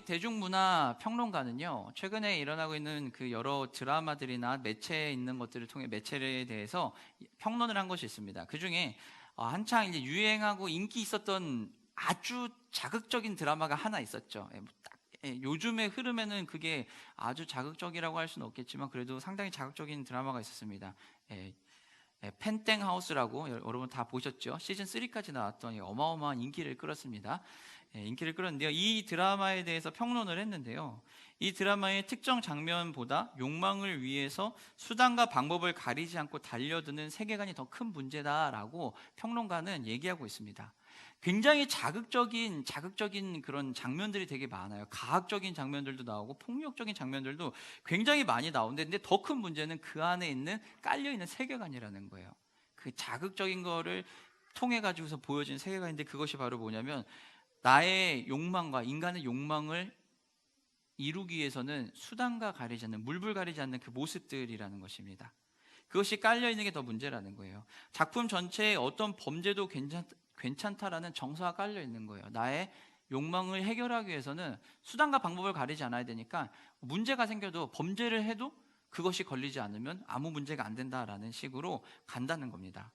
대중문화 평론가는요, 최근에 일어나고 있는 그 여러 드라마들이나 매체에 있는 것들을 통해 매체에 대해서 평론을 한 것이 있습니다. 그 중에 한창 이제 유행하고 인기 있었던 아주 자극적인 드라마가 하나 있었죠. 요즘의 흐름에는 그게 아주 자극적이라고 할 수는 없겠지만 그래도 상당히 자극적인 드라마가 있었습니다. 펜땡하우스라고 여러분 다 보셨죠? 시즌 3까지 나왔던 어마어마한 인기를 끌었습니다. 인기를 끌었는데요. 이 드라마에 대해서 평론을 했는데요. 이 드라마의 특정 장면보다 욕망을 위해서 수단과 방법을 가리지 않고 달려드는 세계관이 더 큰 문제다라고 평론가는 얘기하고 있습니다. 굉장히 자극적인 그런 장면들이 되게 많아요. 가학적인 장면들도 나오고 폭력적인 장면들도 굉장히 많이 나오는데, 근데 더 큰 문제는 그 안에 있는 깔려있는 세계관이라는 거예요. 그 자극적인 거를 통해 가지고서 보여진 세계관인데, 그것이 바로 뭐냐면 나의 욕망과 인간의 욕망을 이루기 위해서는 수단과 가리지 않는, 물불 가리지 않는 그 모습들이라는 것입니다. 그것이 깔려있는 게 더 문제라는 거예요. 작품 전체에 어떤 범죄도 괜찮다라는 정서가 깔려있는 거예요. 나의 욕망을 해결하기 위해서는 수단과 방법을 가리지 않아야 되니까 문제가 생겨도, 범죄를 해도 그것이 걸리지 않으면 아무 문제가 안 된다라는 식으로 간다는 겁니다.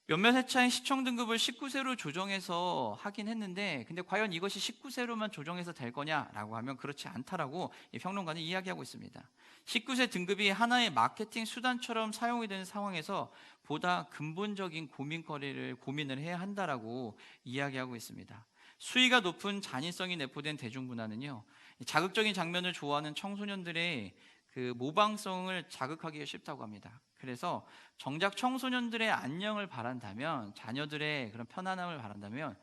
몇몇 회차의 시청 등급을 19세로 조정해서 하긴 했는데, 근데 과연 이것이 19세로만 조정해서 될 거냐라고 하면 그렇지 않다라고 이 평론가는 이야기하고 있습니다. 19세 등급이 하나의 마케팅 수단처럼 사용이 되는 상황에서 보다 근본적인 고민을 해야 한다라고 이야기하고 있습니다. 수위가 높은 잔인성이 내포된 대중문화는요, 자극적인 장면을 좋아하는 청소년들의 그 모방성을 자극하기가 쉽다고 합니다. 그래서 정작 청소년들의 안녕을 바란다면, 자녀들의 그런 편안함을 바란다면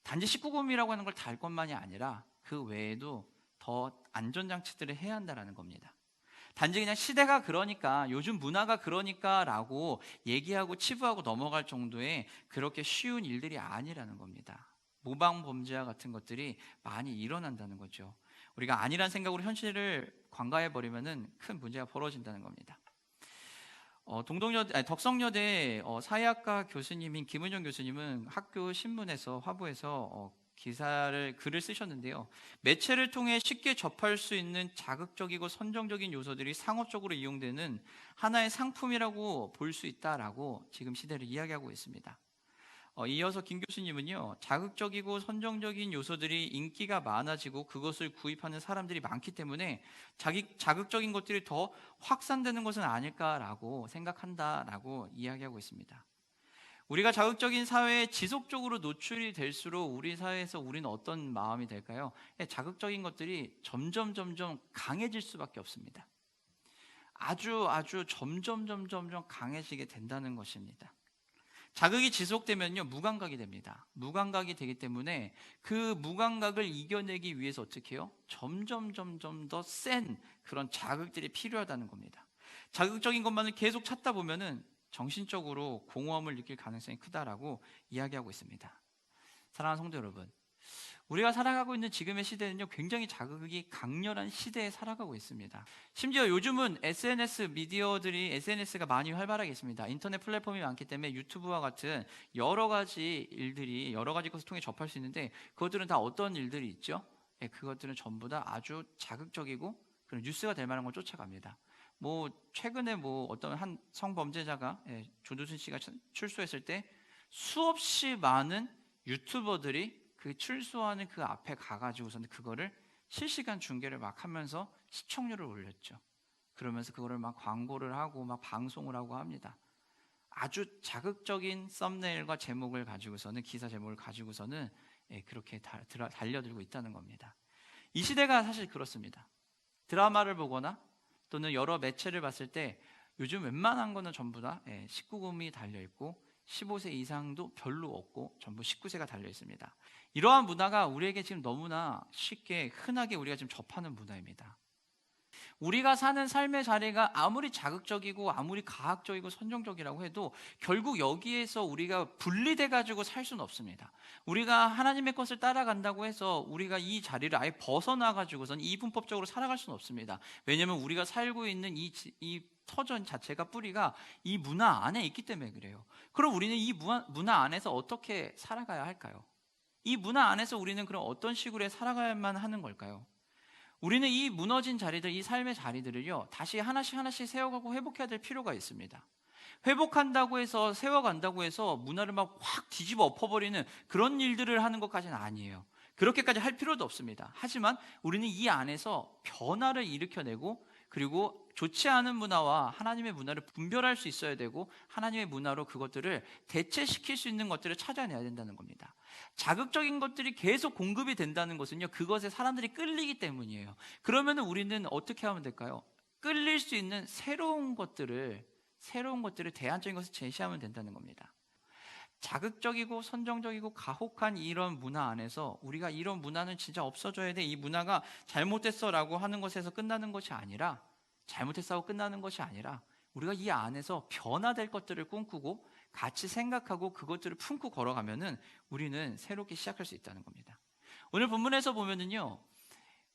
단지 19금이라고 하는 걸 달 것만이 아니라 그 외에도 더 안전장치들을 해야 한다는 겁니다. 단지 그냥 시대가 그러니까, 요즘 문화가 그러니까 라고 얘기하고 치부하고 넘어갈 정도의 그렇게 쉬운 일들이 아니라는 겁니다. 모방 범죄와 같은 것들이 많이 일어난다는 거죠. 우리가 아니란 생각으로 현실을 관가해버리면 큰 문제가 벌어진다는 겁니다. 덕성여대 사회학과 교수님인 김은영 교수님은 학교 신문에서, 화부에서 글을 쓰셨는데요. 매체를 통해 쉽게 접할 수 있는 자극적이고 선정적인 요소들이 상업적으로 이용되는 하나의 상품이라고 볼 수 있다라고 지금 시대를 이야기하고 있습니다. 이어서 김 교수님은요, 자극적이고 선정적인 요소들이 인기가 많아지고 그것을 구입하는 사람들이 많기 때문에 자극적인 것들이 더 확산되는 것은 아닐까라고 생각한다라고 이야기하고 있습니다. 우리가 자극적인 사회에 지속적으로 노출이 될수록 우리 사회에서 우리는 어떤 마음이 될까요? 자극적인 것들이 점점 강해질 수밖에 없습니다. 아주 점점 강해지게 된다는 것입니다. 자극이 지속되면요, 무감각이 됩니다. 무감각이 되기 때문에 그 무감각을 이겨내기 위해서 어떻게 해요? 점점 더 센 그런 자극들이 필요하다는 겁니다. 자극적인 것만을 계속 찾다 보면은 정신적으로 공허함을 느낄 가능성이 크다라고 이야기하고 있습니다. 사랑하는 성도 여러분, 우리가 살아가고 있는 지금의 시대는요, 굉장히 자극이 강렬한 시대에 살아가고 있습니다. 심지어 요즘은 SNS가 많이 활발하게 있습니다. 인터넷 플랫폼이 많기 때문에 유튜브와 같은 여러 가지 것을 통해 접할 수 있는데, 그것들은 다 어떤 일들이 있죠? 그것들은 전부 다 아주 자극적이고 그런 뉴스가 될 만한 걸 쫓아갑니다. 최근에 어떤 한 성범죄자가, 조두순 씨가 출소했을 때 수없이 많은 유튜버들이 그 출소하는 그 앞에 가가지고서는 그거를 실시간 중계를 막 하면서 시청률을 올렸죠. 그러면서 그거를 막 광고를 하고 막 방송을 하고 합니다. 아주 자극적인 썸네일과 제목을 가지고서는, 기사 제목을 가지고서는 그렇게 달려들고 있다는 겁니다. 이 시대가 사실 그렇습니다. 드라마를 보거나 또는 여러 매체를 봤을 때 요즘 웬만한 거는 전부 다 19금이 달려있고 15세 이상도 별로 없고 전부 19세가 달려 있습니다. 이러한 문화가 우리에게 지금 너무나 쉽게, 흔하게 우리가 지금 접하는 문화입니다. 우리가 사는 삶의 자리가 아무리 자극적이고 아무리 가학적이고 선정적이라고 해도 결국 여기에서 우리가 분리돼 가지고 살 수는 없습니다. 우리가 하나님의 것을 따라간다고 해서 우리가 이 자리를 아예 벗어나 가지고선 이분법적으로 살아갈 수는 없습니다. 왜냐하면 우리가 살고 있는 이 터전 자체가, 뿌리가 이 문화 안에 있기 때문에 그래요. 그럼 우리는 이 문화 안에서 어떻게 살아가야 할까요? 이 문화 안에서 우리는 그럼 어떤 식으로 살아가야만 하는 걸까요? 우리는 이 무너진 자리들, 이 삶의 자리들을요, 다시 하나씩 하나씩 세워가고 회복해야 될 필요가 있습니다. 회복한다고 해서, 세워간다고 해서 문화를 막 확 뒤집어 엎어버리는 그런 일들을 하는 것까지는 아니에요. 그렇게까지 할 필요도 없습니다. 하지만 우리는 이 안에서 변화를 일으켜내고, 그리고 좋지 않은 문화와 하나님의 문화를 분별할 수 있어야 되고, 하나님의 문화로 그것들을 대체시킬 수 있는 것들을 찾아내야 된다는 겁니다. 자극적인 것들이 계속 공급이 된다는 것은요, 그것에 사람들이 끌리기 때문이에요. 그러면 우리는 어떻게 하면 될까요? 끌릴 수 있는 새로운 것들을 대안적인 것을 제시하면 된다는 겁니다. 자극적이고 선정적이고 가혹한 이런 문화 안에서 우리가 이런 문화는 진짜 없어져야 돼, 이 문화가 잘못됐어 라고 하는 것에서 끝나는 것이 아니라, 잘못했다고 끝나는 것이 아니라 우리가 이 안에서 변화될 것들을 꿈꾸고 같이 생각하고 그것들을 품고 걸어가면은 우리는 새롭게 시작할 수 있다는 겁니다. 오늘 본문에서 보면은요,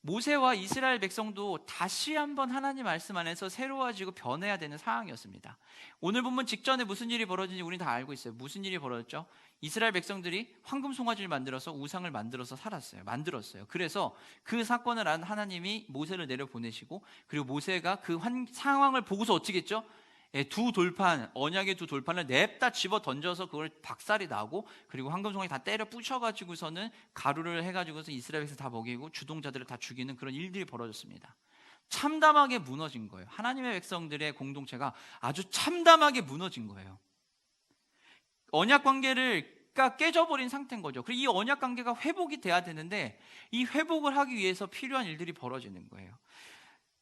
모세와 이스라엘 백성도 다시 한번 하나님 말씀 안에서 새로워지고 변해야 되는 상황이었습니다. 오늘 본문 직전에 무슨 일이 벌어진지 우리는 다 알고 있어요. 무슨 일이 벌어졌죠? 이스라엘 백성들이 황금 송아지를 만들어서 우상을 만들어서 만들었어요. 그래서 그 사건을 안 하나님이 모세를 내려보내시고, 그리고 모세가 그 상황을 보고서 어떻게 했죠? 언약의 두 돌판을 냅다 집어 던져서 그걸 박살이 나고, 그리고 황금송아지 다 때려 부셔가지고서는 가루를 해가지고서 이스라엘 백성 다 먹이고 주동자들을 다 죽이는 그런 일들이 벌어졌습니다. 참담하게 무너진 거예요. 하나님의 백성들의 공동체가 아주 참담하게 무너진 거예요. 언약 관계가 깨져버린 상태인 거죠. 그리고 이 언약 관계가 회복이 돼야 되는데, 이 회복을 하기 위해서 필요한 일들이 벌어지는 거예요.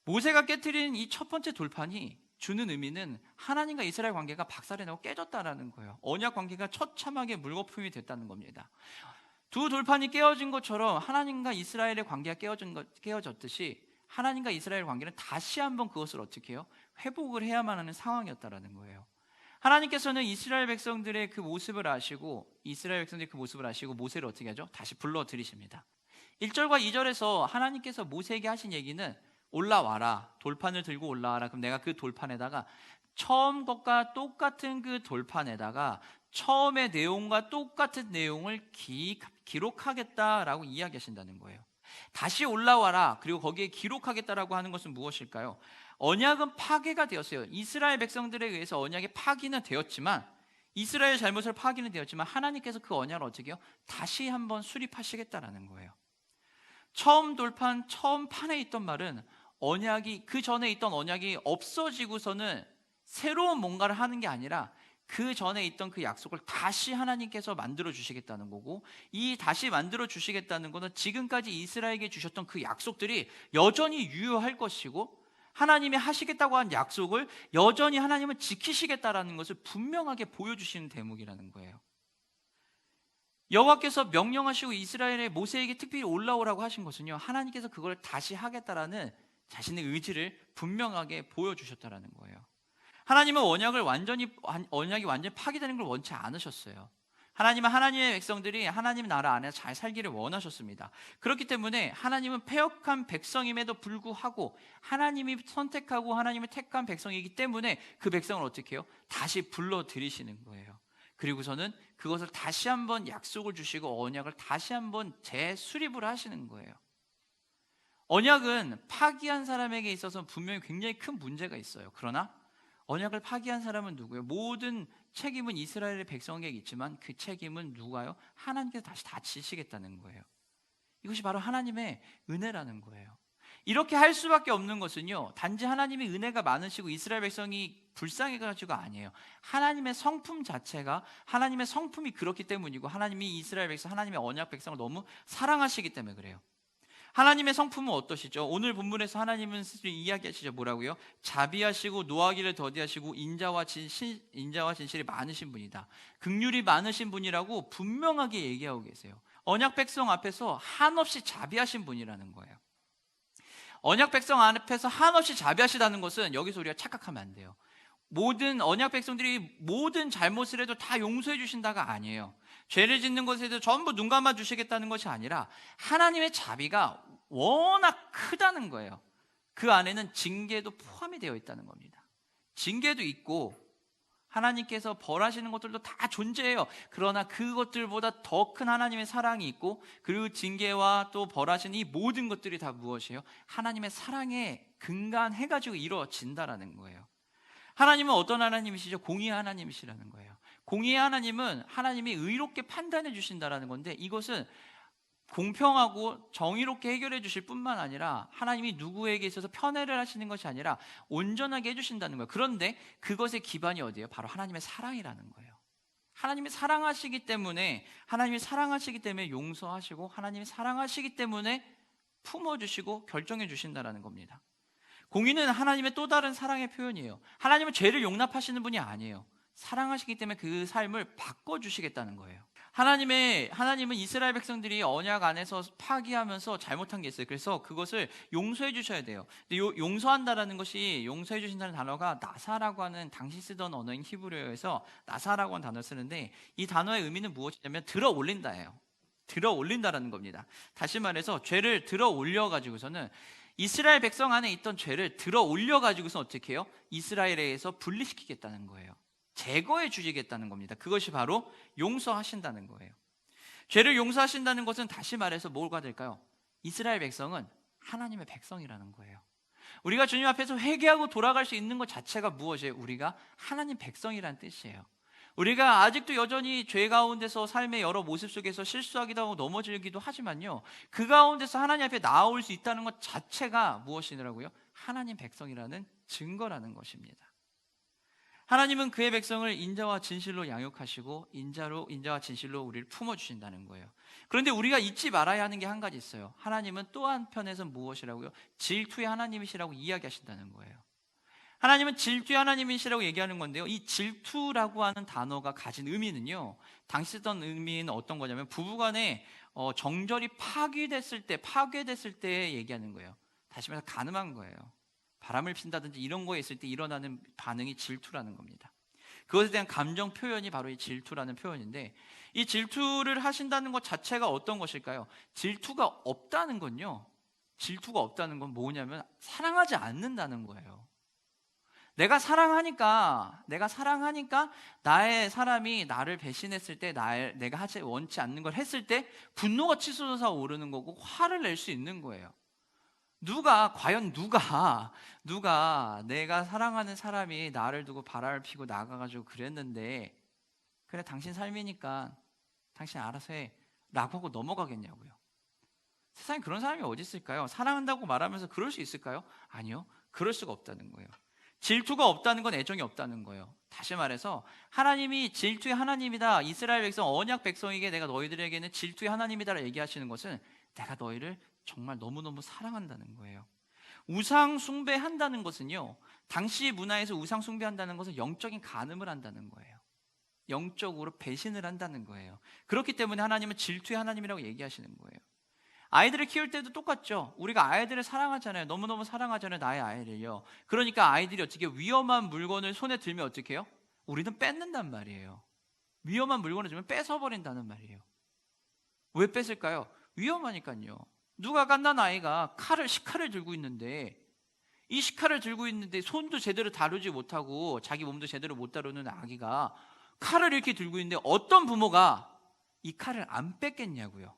모세가 깨트린 이 첫 번째 돌판이 주는 의미는 하나님과 이스라엘 관계가 박살이 나고 깨졌다라는 거예요. 언약 관계가 처참하게 물거품이 됐다는 겁니다. 두 돌판이 깨어진 것처럼 하나님과 이스라엘의 관계가 깨어졌듯이 하나님과 이스라엘 관계는 다시 한번 그것을 어떻게 해요? 회복을 해야만 하는 상황이었다라는 거예요. 하나님께서는 이스라엘 백성들의 그 모습을 아시고, 모세를 어떻게 하죠? 다시 불러들이십니다. 1절과 2절에서 하나님께서 모세에게 하신 얘기는, 올라와라, 돌판을 들고 올라와라. 그럼 내가 그 돌판에다가 처음 것과 똑같은 그 돌판에다가 처음의 내용과 똑같은 내용을 기록하겠다라고 이야기하신다는 거예요. 다시 올라와라, 그리고 거기에 기록하겠다라고 하는 것은 무엇일까요? 언약은 파괴가 되었어요. 이스라엘 백성들에 의해서 언약이 파기는 되었지만, 이스라엘 잘못을 파기는 되었지만 하나님께서 그 언약을 어떻게 해요? 다시 한번 수립하시겠다라는 거예요. 처음 판에 있던 말은, 언약이, 그 전에 있던 언약이 없어지고서는 새로운 뭔가를 하는 게 아니라 그 전에 있던 그 약속을 다시 하나님께서 만들어 주시겠다는 거고, 이 다시 만들어 주시겠다는 것은 지금까지 이스라엘에게 주셨던 그 약속들이 여전히 유효할 것이고, 하나님이 하시겠다고 한 약속을 여전히 하나님은 지키시겠다라는 것을 분명하게 보여주시는 대목이라는 거예요. 여호와께서 명령하시고 이스라엘의 모세에게 특별히 올라오라고 하신 것은요, 하나님께서 그걸 다시 하겠다라는 자신의 의지를 분명하게 보여주셨다라는 거예요. 하나님은 언약이 완전히 파기되는 걸 원치 않으셨어요. 하나님은 하나님의 백성들이 하나님 나라 안에서 잘 살기를 원하셨습니다. 그렇기 때문에 하나님은 패역한 백성임에도 불구하고 하나님이 선택하고 하나님을 택한 백성이기 때문에 그 백성을 어떻게 해요? 다시 불러들이시는 거예요. 그리고서는 그것을 다시 한번 약속을 주시고 언약을 다시 한번 재수립을 하시는 거예요. 언약은 파기한 사람에게 있어서 분명히 굉장히 큰 문제가 있어요. 그러나 언약을 파기한 사람은 누구예요? 모든 책임은 이스라엘의 백성에게 있지만 그 책임은 누가요? 하나님께서 다시 다 지시겠다는 거예요. 이것이 바로 하나님의 은혜라는 거예요. 이렇게 할 수밖에 없는 것은요, 단지 하나님의 은혜가 많으시고 이스라엘 백성이 불쌍해가지고가 아니에요. 하나님의 성품 자체가, 하나님의 성품이 그렇기 때문이고, 하나님이 이스라엘 백성, 하나님의 언약 백성을 너무 사랑하시기 때문에 그래요. 하나님의 성품은 어떠시죠? 오늘 본문에서 하나님은 스스로 이야기하시죠. 뭐라고요? 자비하시고 노하기를 더디하시고 인자와 진실이 많으신 분이다. 긍휼이 많으신 분이라고 분명하게 얘기하고 계세요. 언약 백성 앞에서 한없이 자비하신 분이라는 거예요. 언약 백성 앞에서 한없이 자비하시다는 것은 여기서 우리가 착각하면 안 돼요. 모든 언약 백성들이 모든 잘못을 해도 다 용서해 주신다가 아니에요. 죄를 짓는 것에 대해서 전부 눈 감아 주시겠다는 것이 아니라 하나님의 자비가 워낙 크다는 거예요. 그 안에는 징계도 포함이 되어 있다는 겁니다. 징계도 있고 하나님께서 벌하시는 것들도 다 존재해요. 그러나 그것들보다 더 큰 하나님의 사랑이 있고, 그리고 징계와 또 벌하시는 이 모든 것들이 다 무엇이에요? 하나님의 사랑에 근간해가지고 이루어진다라는 거예요. 하나님은 어떤 하나님이시죠? 공의의 하나님이시라는 거예요. 공의의 하나님은 하나님이 의롭게 판단해 주신다라는 건데, 이것은 공평하고 정의롭게 해결해 주실 뿐만 아니라 하나님이 누구에게 있어서 편애를 하시는 것이 아니라 온전하게 해주신다는 거예요. 그런데 그것의 기반이 어디예요? 바로 하나님의 사랑이라는 거예요. 하나님이 사랑하시기 때문에, 용서하시고, 하나님이 사랑하시기 때문에 품어주시고 결정해 주신다는 겁니다. 공의는 하나님의 또 다른 사랑의 표현이에요. 하나님은 죄를 용납하시는 분이 아니에요. 사랑하시기 때문에 그 삶을 바꿔주시겠다는 거예요. 하나님은 이스라엘 백성들이 언약 안에서 파기하면서 잘못한 게 있어요. 그래서 그것을 용서해 주셔야 돼요. 근데 용서한다라는 것이, 용서해 주신다는 단어가 나사라고 하는, 당시 쓰던 언어인 히브리어에서 나사라고 하는 단어를 쓰는데, 이 단어의 의미는 무엇이냐면 들어 올린다예요. 들어 올린다라는 겁니다. 다시 말해서 죄를 들어 올려 가지고서는, 이스라엘 백성 안에 있던 죄를 들어 올려 가지고서 어떻게 해요? 이스라엘에서 분리시키겠다는 거예요. 제거해 주시겠다는 겁니다. 그것이 바로 용서하신다는 거예요. 죄를 용서하신다는 것은 다시 말해서 뭐가 될까요? 이스라엘 백성은 하나님의 백성이라는 거예요. 우리가 주님 앞에서 회개하고 돌아갈 수 있는 것 자체가 무엇이에요? 우리가 하나님 백성이라는 뜻이에요. 우리가 아직도 여전히 죄 가운데서 삶의 여러 모습 속에서 실수하기도 하고 넘어지기도 하지만요, 그 가운데서 하나님 앞에 나올 수 있다는 것 자체가 무엇이더라고요? 하나님 백성이라는 증거라는 것입니다. 하나님은 그의 백성을 인자와 진실로 양육하시고 인자와 진실로 우리를 품어주신다는 거예요. 그런데 우리가 잊지 말아야 하는 게 한 가지 있어요. 하나님은 또 한편에서는 무엇이라고요? 질투의 하나님이시라고 이야기하신다는 거예요. 하나님은 질투의 하나님이시라고 얘기하는 건데요, 이 질투라고 하는 단어가 가진 의미는요, 당시 쓰던 의미는 어떤 거냐면 부부간에 정절이 파괴됐을 때 얘기하는 거예요. 다시 말해서 간음한 거예요. 바람을 핀다든지 이런 거에 있을 때 일어나는 반응이 질투라는 겁니다. 그것에 대한 감정 표현이 바로 이 질투라는 표현인데, 이 질투를 하신다는 것 자체가 어떤 것일까요? 질투가 없다는 건요, 질투가 없다는 건 뭐냐면 사랑하지 않는다는 거예요. 내가 사랑하니까 나의 사람이 나를 배신했을 때, 내가 원치 않는 걸 했을 때 분노가 치솟아 오르는 거고 화를 낼 수 있는 거예요. 과연 누가 내가 사랑하는 사람이 나를 두고 바람을 피고 나가가지고 그랬는데, 그래 당신 삶이니까 당신 알아서 해 라고 하고 넘어가겠냐고요. 세상에 그런 사람이 어디 있을까요? 사랑한다고 말하면서 그럴 수 있을까요? 아니요, 그럴 수가 없다는 거예요. 질투가 없다는 건 애정이 없다는 거예요. 다시 말해서 하나님이 질투의 하나님이다, 이스라엘 백성, 언약 백성에게 내가 너희들에게는 질투의 하나님이다라고 얘기하시는 것은 내가 너희를 정말 너무너무 사랑한다는 거예요. 우상 숭배한다는 것은요, 당시 문화에서 우상 숭배한다는 것은 영적인 간음을 한다는 거예요. 영적으로 배신을 한다는 거예요. 그렇기 때문에 하나님은 질투의 하나님이라고 얘기하시는 거예요. 아이들을 키울 때도 똑같죠. 우리가 아이들을 사랑하잖아요. 너무너무 사랑하잖아요, 나의 아이를요. 그러니까 아이들이 어떻게 위험한 물건을 손에 들면 어떻게 해요? 우리는 뺏는단 말이에요. 위험한 물건을 주면 뺏어버린다는 말이에요. 왜 뺏을까요? 위험하니까요. 누가 갓난 아이가 식칼을 들고 있는데, 이 식칼을 들고 있는데 손도 제대로 다루지 못하고 자기 몸도 제대로 못 다루는 아기가 칼을 이렇게 들고 있는데 어떤 부모가 이 칼을 안 뺏겠냐고요.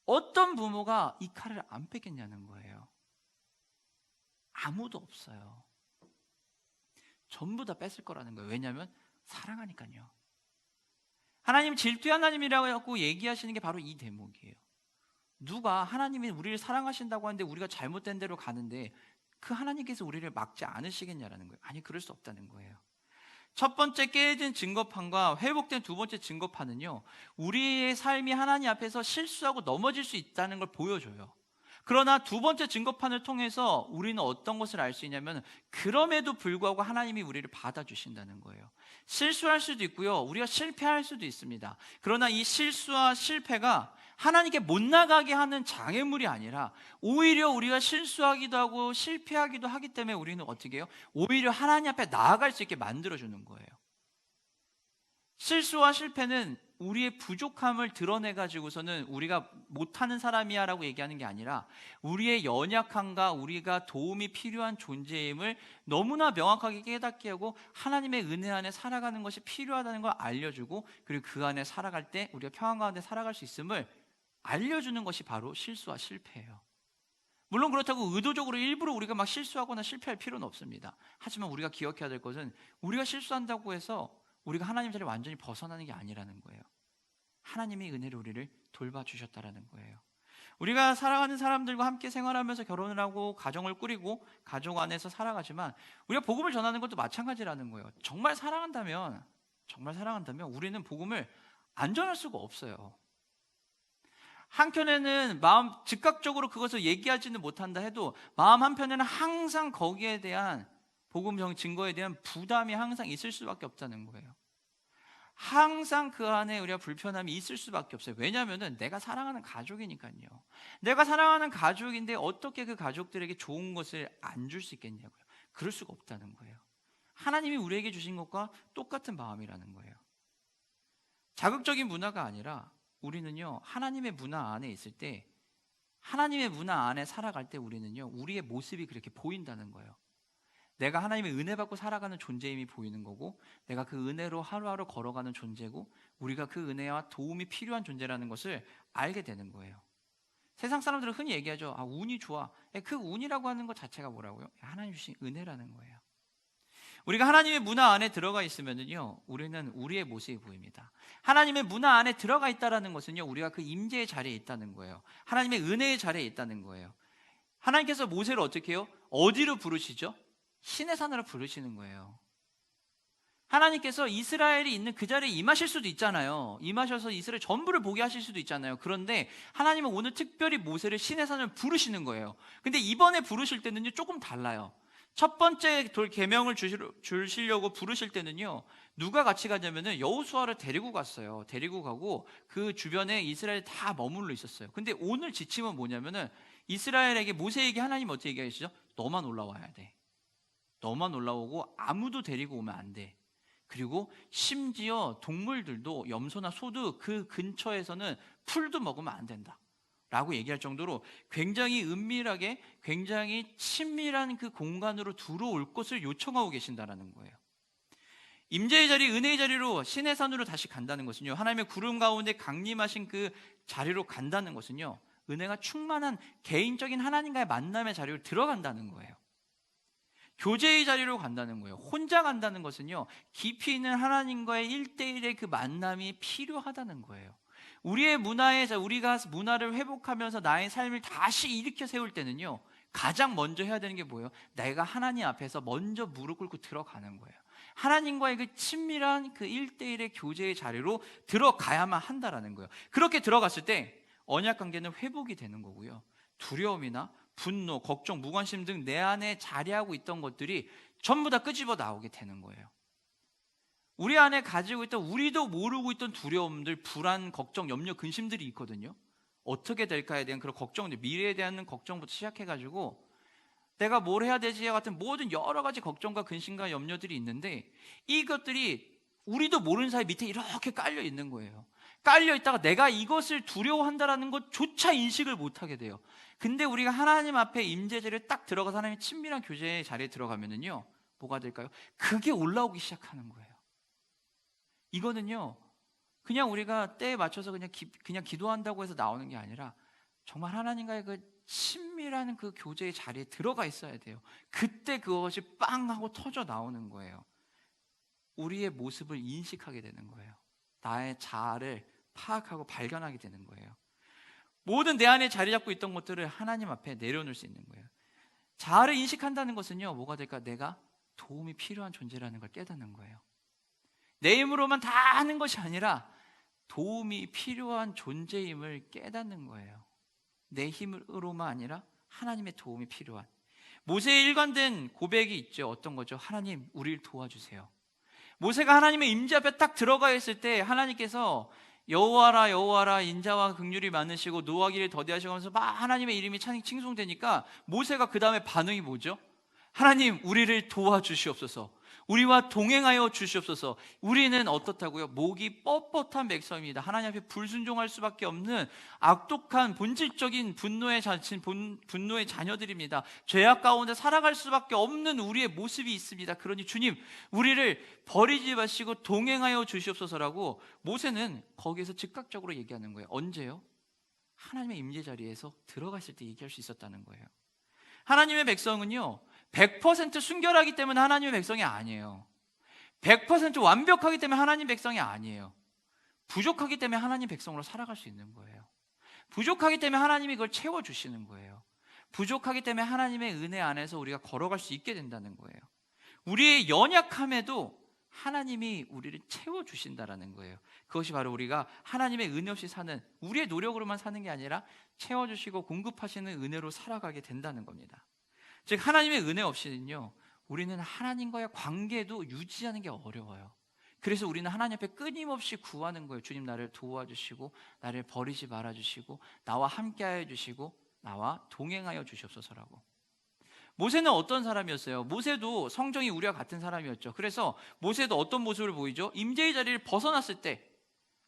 어떤 부모가 이 칼을 안 뺏겠냐는 거예요. 아무도 없어요. 전부 다 뺏을 거라는 거예요. 왜냐하면 사랑하니까요. 하나님 질투의 하나님이라고 얘기하시는 게 바로 이 대목이에요. 하나님이 우리를 사랑하신다고 하는데 우리가 잘못된 대로 가는데 그 하나님께서 우리를 막지 않으시겠냐라는 거예요. 아니, 그럴 수 없다는 거예요. 첫 번째 깨진 증거판과 회복된 두 번째 증거판은요, 우리의 삶이 하나님 앞에서 실수하고 넘어질 수 있다는 걸 보여줘요. 그러나 두 번째 증거판을 통해서 우리는 어떤 것을 알 수 있냐면, 그럼에도 불구하고 하나님이 우리를 받아주신다는 거예요. 실수할 수도 있고요, 우리가 실패할 수도 있습니다. 그러나 이 실수와 실패가 하나님께 못 나가게 하는 장애물이 아니라, 오히려 우리가 실수하기도 하고 실패하기도 하기 때문에 우리는 어떻게 해요? 오히려 하나님 앞에 나아갈 수 있게 만들어주는 거예요. 실수와 실패는 우리의 부족함을 드러내 가지고서는 우리가 못하는 사람이야 라고 얘기하는 게 아니라 우리의 연약함과 우리가 도움이 필요한 존재임을 너무나 명확하게 깨닫게 하고 하나님의 은혜 안에 살아가는 것이 필요하다는 걸 알려주고, 그리고 그 안에 살아갈 때 우리가 평안 가운데 살아갈 수 있음을 알려주는 것이 바로 실수와 실패예요. 물론 그렇다고 의도적으로 일부러 우리가 막 실수하거나 실패할 필요는 없습니다. 하지만 우리가 기억해야 될 것은 우리가 실수한다고 해서 우리가 하나님 자리에 완전히 벗어나는 게 아니라는 거예요. 하나님의 은혜로 우리를 돌봐주셨다라는 거예요. 우리가 사랑하는 사람들과 함께 생활하면서 결혼을 하고 가정을 꾸리고 가족 안에서 살아가지만 우리가 복음을 전하는 것도 마찬가지라는 거예요. 정말 사랑한다면 우리는 복음을 안 전할 수가 없어요. 한켠에는 마음 즉각적으로 그것을 얘기하지는 못한다 해도 마음 한편에는 항상 거기에 대한 복음 증거에 대한 부담이 항상 있을 수밖에 없다는 거예요. 항상 그 안에 우리가 불편함이 있을 수밖에 없어요. 왜냐하면 내가 사랑하는 가족이니까요. 내가 사랑하는 가족인데 어떻게 그 가족들에게 좋은 것을 안 줄 수 있겠냐고요. 그럴 수가 없다는 거예요. 하나님이 우리에게 주신 것과 똑같은 마음이라는 거예요. 자극적인 문화가 아니라 우리는요, 하나님의 문화 안에 있을 때, 하나님의 문화 안에 살아갈 때 우리는요, 우리의 모습이 그렇게 보인다는 거예요. 내가 하나님의 은혜 받고 살아가는 존재임이 보이는 거고, 내가 그 은혜로 하루하루 걸어가는 존재고, 우리가 그 은혜와 도움이 필요한 존재라는 것을 알게 되는 거예요. 세상 사람들은 흔히 얘기하죠. 운이 좋아. 그 운이라고 하는 것 자체가 뭐라고요? 하나님 주신 은혜라는 거예요. 우리가 하나님의 문화 안에 들어가 있으면요, 우리는 우리의 모습이 보입니다. 하나님의 문화 안에 들어가 있다라는 것은요, 우리가 그 임재의 자리에 있다는 거예요. 하나님의 은혜의 자리에 있다는 거예요. 하나님께서 모세를 어떻게 해요? 어디로 부르시죠? 신의 산으로 부르시는 거예요. 하나님께서 이스라엘이 있는 그 자리에 임하실 수도 있잖아요. 임하셔서 이스라엘 전부를 보게 하실 수도 있잖아요. 그런데 하나님은 오늘 특별히 모세를 신의 산을 부르시는 거예요. 근데 이번에 부르실 때는요, 조금 달라요. 첫 번째 계명을 주시려고 부르실 때는요, 누가 같이 가냐면은 여호수아를 데리고 갔어요. 데리고 가고 그 주변에 이스라엘 다 머물러 있었어요. 근데 오늘 지침은 뭐냐면은 이스라엘에게, 모세에게 하나님 어떻게 얘기하시죠? 너만 올라와야 돼. 너만 올라오고 아무도 데리고 오면 안 돼. 그리고 심지어 동물들도, 염소나 소도 그 근처에서는 풀도 먹으면 안 된다 라고 얘기할 정도로 굉장히 은밀하게, 굉장히 친밀한 그 공간으로 들어올 것을 요청하고 계신다라는 거예요. 임재의 자리, 은혜의 자리로, 신의 산으로 다시 간다는 것은요, 하나님의 구름 가운데 강림하신 그 자리로 간다는 것은요, 은혜가 충만한 개인적인 하나님과의 만남의 자리로 들어간다는 거예요. 교제의 자리로 간다는 거예요. 혼자 간다는 것은요, 깊이 있는 하나님과의 1대1의 그 만남이 필요하다는 거예요. 우리의 문화에서, 우리가 문화를 회복하면서 나의 삶을 다시 일으켜 세울 때는요, 가장 먼저 해야 되는 게 뭐예요? 내가 하나님 앞에서 먼저 무릎 꿇고 들어가는 거예요. 하나님과의 그 친밀한 그 1대1의 교제의 자리로 들어가야만 한다라는 거예요. 그렇게 들어갔을 때 언약 관계는 회복이 되는 거고요, 두려움이나 분노, 걱정, 무관심 등 내 안에 자리하고 있던 것들이 전부 다 끄집어 나오게 되는 거예요. 우리 안에 가지고 있던, 우리도 모르고 있던 두려움들, 불안, 걱정, 염려, 근심들이 있거든요. 어떻게 될까에 대한 그런 걱정들, 미래에 대한 걱정부터 시작해가지고 내가 뭘 해야 되지 같은 모든 여러 가지 걱정과 근심과 염려들이 있는데, 이것들이 우리도 모르는 사이 밑에 이렇게 깔려 있는 거예요. 깔려 있다가 내가 이것을 두려워한다라는 것조차 인식을 못하게 돼요. 근데 우리가 하나님 앞에 임재제를 딱 들어가서 하나님의 친밀한 교제의 자리에 들어가면은요, 뭐가 될까요? 그게 올라오기 시작하는 거예요. 이거는요, 그냥 우리가 때에 맞춰서 그냥 기도한다고 해서 나오는 게 아니라 정말 하나님과의 그 친밀한 그 교제의 자리에 들어가 있어야 돼요. 그때 그것이 빵 하고 터져 나오는 거예요. 우리의 모습을 인식하게 되는 거예요. 나의 자아를 파악하고 발견하게 되는 거예요. 모든 내 안에 자리 잡고 있던 것들을 하나님 앞에 내려놓을 수 있는 거예요. 자아를 인식한다는 것은요, 뭐가 될까? 내가 도움이 필요한 존재라는 걸 깨닫는 거예요. 내 힘으로만 다 하는 것이 아니라 도움이 필요한 존재임을 깨닫는 거예요. 내 힘으로만 아니라 하나님의 도움이 필요한. 모세의 일관된 고백이 있죠. 어떤 거죠? 하나님, 우리를 도와주세요. 모세가 하나님의 임재 앞에 딱 들어가 있을 때 하나님께서 여호와라 여호와라 인자와 긍휼이 많으시고 노하기를 더디하시고 하면서 막 하나님의 이름이 칭송되니까 모세가 그 다음에 반응이 뭐죠? 하나님, 우리를 도와주시옵소서. 우리와 동행하여 주시옵소서. 우리는 어떻다고요? 목이 뻣뻣한 백성입니다. 하나님 앞에 불순종할 수밖에 없는 악독한 본질적인 분노의 자녀들입니다. 죄악 가운데 살아갈 수밖에 없는 우리의 모습이 있습니다. 그러니 주님, 우리를 버리지 마시고 동행하여 주시옵소서라고 모세는 거기에서 즉각적으로 얘기하는 거예요. 언제요? 하나님의 임재 자리에서 들어갔을 때 얘기할 수 있었다는 거예요. 하나님의 백성은요, 100% 순결하기 때문에 하나님의 백성이 아니에요. 100% 완벽하기 때문에 하나님 백성이 아니에요. 부족하기 때문에 하나님 백성으로 살아갈 수 있는 거예요. 부족하기 때문에 하나님이 그걸 채워주시는 거예요. 부족하기 때문에 하나님의 은혜 안에서 우리가 걸어갈 수 있게 된다는 거예요. 우리의 연약함에도 하나님이 우리를 채워주신다라는 거예요. 그것이 바로 우리가 하나님의 은혜 없이 사는, 우리의 노력으로만 사는 게 아니라 채워주시고 공급하시는 은혜로 살아가게 된다는 겁니다. 즉 하나님의 은혜 없이는요, 우리는 하나님과의 관계도 유지하는 게 어려워요. 그래서 우리는 하나님 앞에 끊임없이 구하는 거예요. 주님, 나를 도와주시고 나를 버리지 말아주시고 나와 함께하여 주시고 나와 동행하여 주시옵소서라고. 모세는 어떤 사람이었어요? 모세도 성정이 우리와 같은 사람이었죠. 그래서 모세도 어떤 모습을 보이죠? 임재의 자리를 벗어났을 때,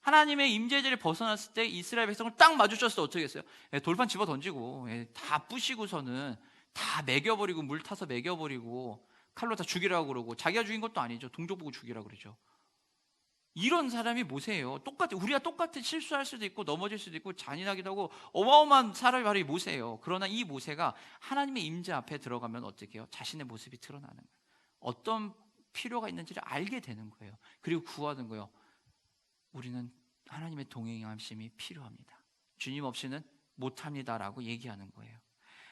하나님의 임재의 자리를 벗어났을 때 이스라엘 백성을 딱 마주쳤을 때 어떻게 했어요? 돌판 집어 던지고 다 부시고서는 다 매겨버리고, 물 타서 매겨버리고, 칼로 다 죽이라고 그러고, 자기가 죽인 것도 아니죠. 동족 보고 죽이라고 그러죠. 이런 사람이 모세예요. 우리가 똑같이 실수할 수도 있고 넘어질 수도 있고 잔인하기도 하고 어마어마한 사람이 바로 이 모세예요. 그러나 이 모세가 하나님의 임재 앞에 들어가면 어떻게 해요? 자신의 모습이 드러나는 거예요. 어떤 필요가 있는지를 알게 되는 거예요. 그리고 구하는 거예요. 우리는 하나님의 동행하심이 필요합니다. 주님 없이는 못합니다라고 얘기하는 거예요.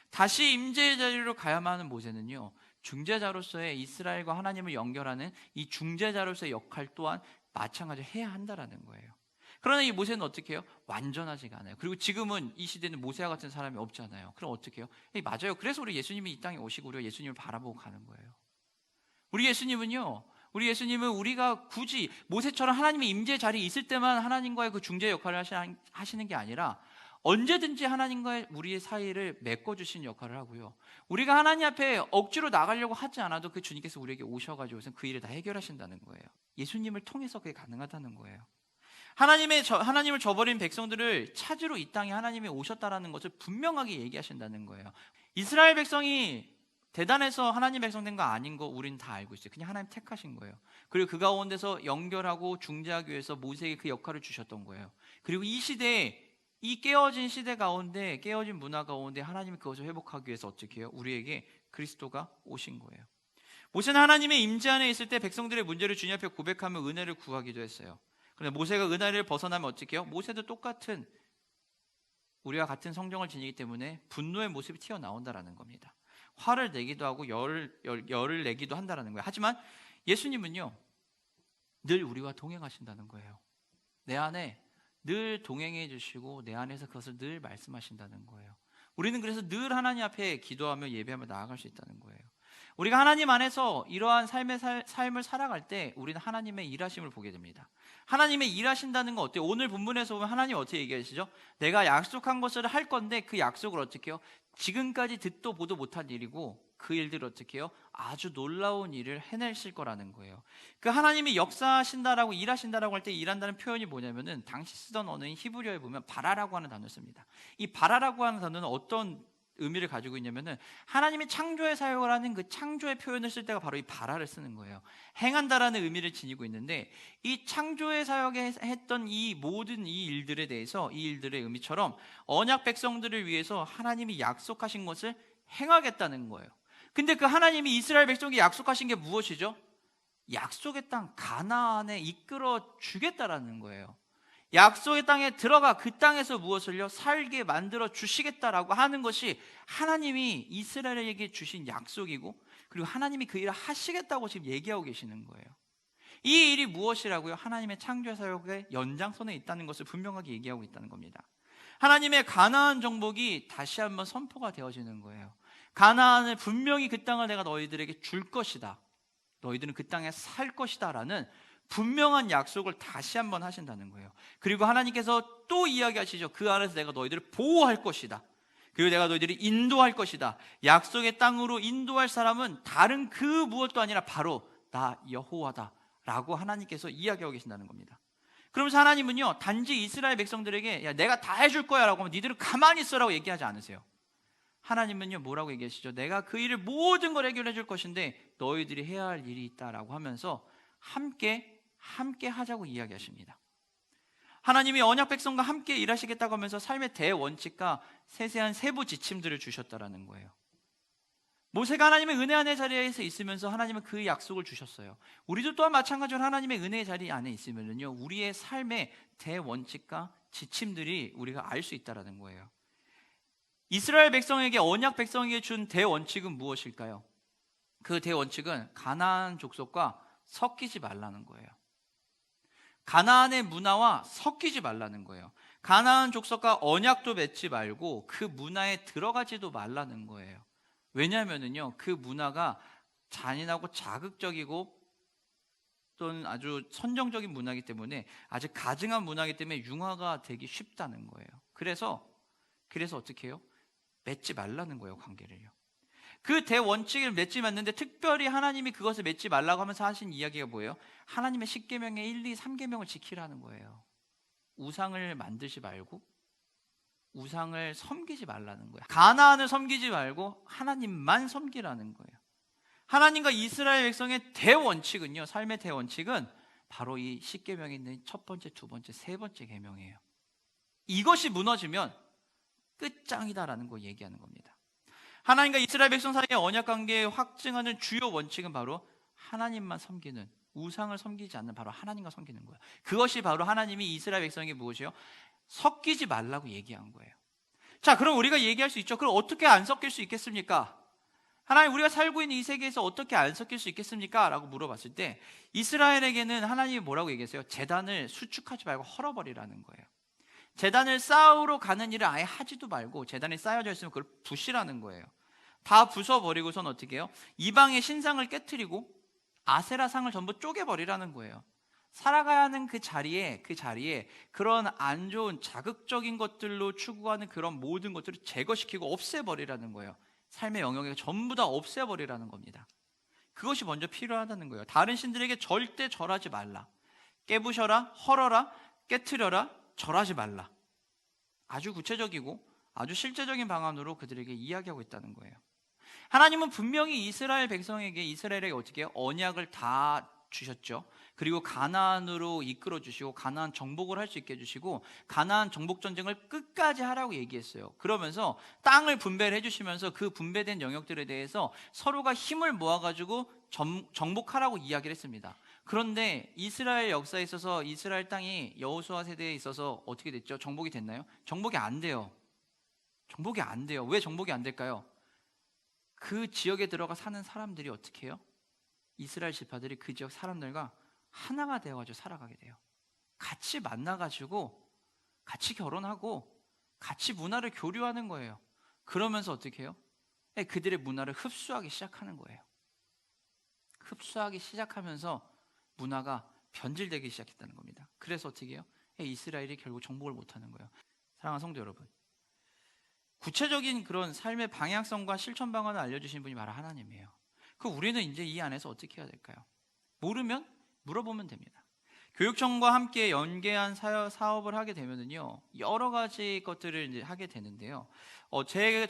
다시 임재의 자리로 가야만 하는 모세는요, 중재자로서의 이스라엘과 하나님을 연결하는 이 중재자로서의 역할 또한 마찬가지로 해야 한다라는 거예요. 그러나 이 모세는 어떻게 해요? 완전하지가 않아요. 그리고 지금은 이 시대는 모세와 같은 사람이 없잖아요. 그럼 어떻게 해요? 맞아요. 그래서 우리 예수님이 이 땅에 오시고 우리가 예수님을 바라보고 가는 거예요. 우리 예수님은 우리가 굳이 모세처럼 하나님의 임재 자리에 있을 때만 하나님과의 그 중재 역할을 하시는 게 아니라 언제든지 하나님과 우리의 사이를 메꿔주신 역할을 하고요, 우리가 하나님 앞에 억지로 나가려고 하지 않아도 그 주님께서 우리에게 오셔가지고 그 일을 다 해결하신다는 거예요. 예수님을 통해서 그게 가능하다는 거예요. 하나님을 저버린 백성들을 찾으러 이 땅에 하나님이 오셨다라는 것을 분명하게 얘기하신다는 거예요. 이스라엘 백성이 대단해서 하나님 백성 된 거 아닌 거 우리는 다 알고 있어요. 그냥 하나님 택하신 거예요. 그리고 그 가운데서 연결하고 중재하기 위해서 모세에게 그 역할을 주셨던 거예요. 그리고 이 시대에, 이 깨어진 시대 가운데, 깨어진 문화 가운데 하나님이 그것을 회복하기 위해서 어떻게 해요? 우리에게 그리스도가 오신 거예요. 모세는 하나님의 임재 안에 있을 때 백성들의 문제를 주님 앞에 고백하며 은혜를 구하기도 했어요. 그런데 모세가 은혜를 벗어나면 어떻게 해요? 모세도 똑같은, 우리와 같은 성정을 지니기 때문에 분노의 모습이 튀어나온다라는 겁니다. 화를 내기도 하고 열을 내기도 한다라는 거예요. 하지만 예수님은요, 늘 우리와 동행하신다는 거예요. 내 안에 늘 동행해 주시고 내 안에서 그것을 늘 말씀하신다는 거예요. 우리는 그래서 늘 하나님 앞에 기도하며 예배하며 나아갈 수 있다는 거예요. 우리가 하나님 안에서 이러한 삶을 살아갈 때 우리는 하나님의 일하심을 보게 됩니다. 하나님의 일하신다는 건 어때요? 오늘 본문에서 보면 하나님 어떻게 얘기하시죠? 내가 약속한 것을 할 건데 그 약속을 어떻게 해요? 지금까지 듣도 보도 못한 일이고 그 일들을 어떻게 해요? 아주 놀라운 일을 해내실 거라는 거예요. 그 하나님이 역사하신다라고, 일하신다라고 할 때 일한다는 표현이 뭐냐면은 당시 쓰던 언어인 히브리어에 보면 바라라고 하는 단어를 씁니다. 이 바라라고 하는 단어는 어떤 의미를 가지고 있냐면은 하나님이 창조에 사용을 하는 그 창조의 표현을 쓸 때가 바로 이 바라를 쓰는 거예요. 행한다라는 의미를 지니고 있는데, 이 창조에 사용했던 이 모든 이 일들에 대해서, 이 일들의 의미처럼 언약 백성들을 위해서 하나님이 약속하신 것을 행하겠다는 거예요. 근데 그 하나님이 이스라엘 백성에게 약속하신 게 무엇이죠? 약속의 땅 가나안에 이끌어 주겠다라는 거예요. 약속의 땅에 들어가 그 땅에서 무엇을요? 살게 만들어 주시겠다라고 하는 것이 하나님이 이스라엘에게 주신 약속이고, 그리고 하나님이 그 일을 하시겠다고 지금 얘기하고 계시는 거예요. 이 일이 무엇이라고요? 하나님의 창조 사역의 연장선에 있다는 것을 분명하게 얘기하고 있다는 겁니다. 하나님의 가나안 정복이 다시 한번 선포가 되어지는 거예요. 가나안을 분명히, 그 땅을 내가 너희들에게 줄 것이다, 너희들은 그 땅에 살 것이다 라는 분명한 약속을 다시 한번 하신다는 거예요. 그리고 하나님께서 또 이야기하시죠. 그 안에서 내가 너희들을 보호할 것이다, 그리고 내가 너희들을 인도할 것이다. 약속의 땅으로 인도할 사람은 다른 그 무엇도 아니라 바로 나 여호와다라고 하나님께서 이야기하고 계신다는 겁니다. 그러면서 하나님은요, 단지 이스라엘 백성들에게 야, 내가 다 해줄 거야 라고 하면 니들은 가만히 있어라고 얘기하지 않으세요. 하나님은요, 뭐라고 얘기하시죠? 내가 그 일을 모든 걸 해결해 줄 것인데 너희들이 해야 할 일이 있다라고 하면서 함께 하자고 이야기하십니다. 하나님이 언약 백성과 함께 일하시겠다고 하면서 삶의 대원칙과 세세한 세부 지침들을 주셨다라는 거예요. 모세가 하나님의 은혜 안의 자리에서 있으면서 하나님은 그 약속을 주셨어요. 우리도 또한 마찬가지로 하나님의 은혜의 자리 안에 있으면요, 우리의 삶의 대원칙과 지침들이 우리가 알 수 있다라는 거예요. 이스라엘 백성에게, 언약 백성에게 준 대원칙은 무엇일까요? 그 대원칙은 가나안 족속과 섞이지 말라는 거예요. 가나안의 문화와 섞이지 말라는 거예요. 가나안 족속과 언약도 맺지 말고 그 문화에 들어가지도 말라는 거예요. 왜냐하면은요, 그 문화가 잔인하고 자극적이고 또는 아주 선정적인 문화이기 때문에, 아주 가증한 문화이기 때문에 융화가 되기 쉽다는 거예요. 그래서 어떻게 해요? 맺지 말라는 거예요, 관계를요. 그 대원칙을 맺지 않는데 특별히 하나님이 그것을 맺지 말라고 하면서 하신 이야기가 뭐예요? 하나님의 10계명의 1, 2, 3계명을 지키라는 거예요. 우상을 만들지 말고 우상을 섬기지 말라는 거예요. 가나안을 섬기지 말고 하나님만 섬기라는 거예요. 하나님과 이스라엘 백성의 대원칙은요, 삶의 대원칙은 바로 이 10계명에 있는 첫 번째, 두 번째, 세 번째 계명이에요. 이것이 무너지면 끝장이다라는 거 얘기하는 겁니다. 하나님과 이스라엘 백성 사이의 언약 관계에 확증하는 주요 원칙은 바로 하나님만 섬기는, 우상을 섬기지 않는 바로 하나님과 섬기는 거예요. 그것이 바로 하나님이 이스라엘 백성에게 무엇이요? 섞이지 말라고 얘기한 거예요. 자, 그럼 우리가 얘기할 수 있죠. 그럼 어떻게 안 섞일 수 있겠습니까? 하나님, 우리가 살고 있는 이 세계에서 어떻게 안 섞일 수 있겠습니까? 라고 물어봤을 때 이스라엘에게는 하나님이 뭐라고 얘기했어요? 제단을 수축하지 말고 헐어버리라는 거예요. 제단을 쌓으러 가는 일을 아예 하지도 말고 제단이 쌓여져 있으면 그걸 부시라는 거예요. 다 부숴버리고선 어떻게 해요? 이방의 신상을 깨트리고 아세라 상을 전부 쪼개버리라는 거예요. 살아가야 하는 그 자리에 그런 안 좋은 자극적인 것들로 추구하는 그런 모든 것들을 제거시키고 없애버리라는 거예요. 삶의 영역에 전부 다 없애버리라는 겁니다. 그것이 먼저 필요하다는 거예요. 다른 신들에게 절대 절하지 말라. 깨부셔라, 헐어라, 깨트려라, 절하지 말라. 아주 구체적이고 아주 실제적인 방안으로 그들에게 이야기하고 있다는 거예요. 하나님은 분명히 이스라엘 백성에게, 이스라엘에게 어떻게 해요? 언약을 다 주셨죠. 그리고 가나안으로 이끌어 주시고 가나안 정복을 할 수 있게 해주시고 가나안 정복 전쟁을 끝까지 하라고 얘기했어요. 그러면서 땅을 분배를 해주시면서 그 분배된 영역들에 대해서 서로가 힘을 모아가지고 정복하라고 이야기를 했습니다. 그런데 이스라엘 역사에 있어서 이스라엘 땅이 여호수아 세대에 있어서 어떻게 됐죠? 정복이 됐나요? 정복이 안 돼요. 정복이 안 돼요. 왜 정복이 안 될까요? 그 지역에 들어가 사는 사람들이 어떻게 해요? 이스라엘 지파들이 그 지역 사람들과 하나가 되어가지고 살아가게 돼요. 같이 만나가지고 같이 결혼하고 같이 문화를 교류하는 거예요. 그러면서 어떻게 해요? 그들의 문화를 흡수하기 시작하는 거예요. 흡수하기 시작하면서 문화가 변질되기 시작했다는 겁니다. 그래서 어떻게 해요? 이스라엘이 결국 정복을 못하는 거예요. 사랑하는 성도 여러분, 구체적인 그런 삶의 방향성과 실천 방안을 알려주신 분이 바로 하나님이에요. 그 우리는 이제 이 안에서 어떻게 해야 될까요? 모르면 물어보면 됩니다. 교육청과 함께 연계한 사업을 하게 되면은요, 여러 가지 것들을 이제 하게 되는데요.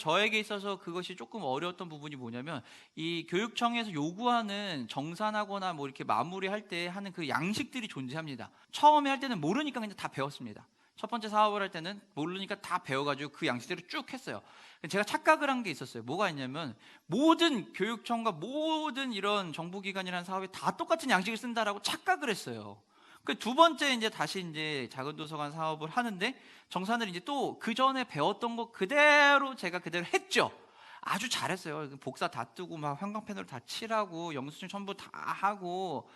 저에게 있어서 그것이 조금 어려웠던 부분이 뭐냐면, 이 교육청에서 요구하는 정산하거나 뭐 이렇게 마무리할 때 하는 그 양식들이 존재합니다. 처음에 할 때는 모르니까 그냥 다 배웠습니다. 첫 번째 사업을 할 때는 모르니까 다 배워가지고 그 양식대로 쭉 했어요. 제가 착각을 한 게 있었어요. 뭐가 있냐면, 모든 교육청과 모든 이런 정부기관이라는 사업이 다 똑같은 양식을 쓴다라고 착각을 했어요. 그 두 번째 이제 다시 이제 작은 도서관 사업을 하는데 정산을 이제 또 그 전에 배웠던 거 그대로 제가 그대로 했죠. 아주 잘했어요. 복사 다 뜨고 막 형광펜으로 다 칠하고 영수증 전부 다 하고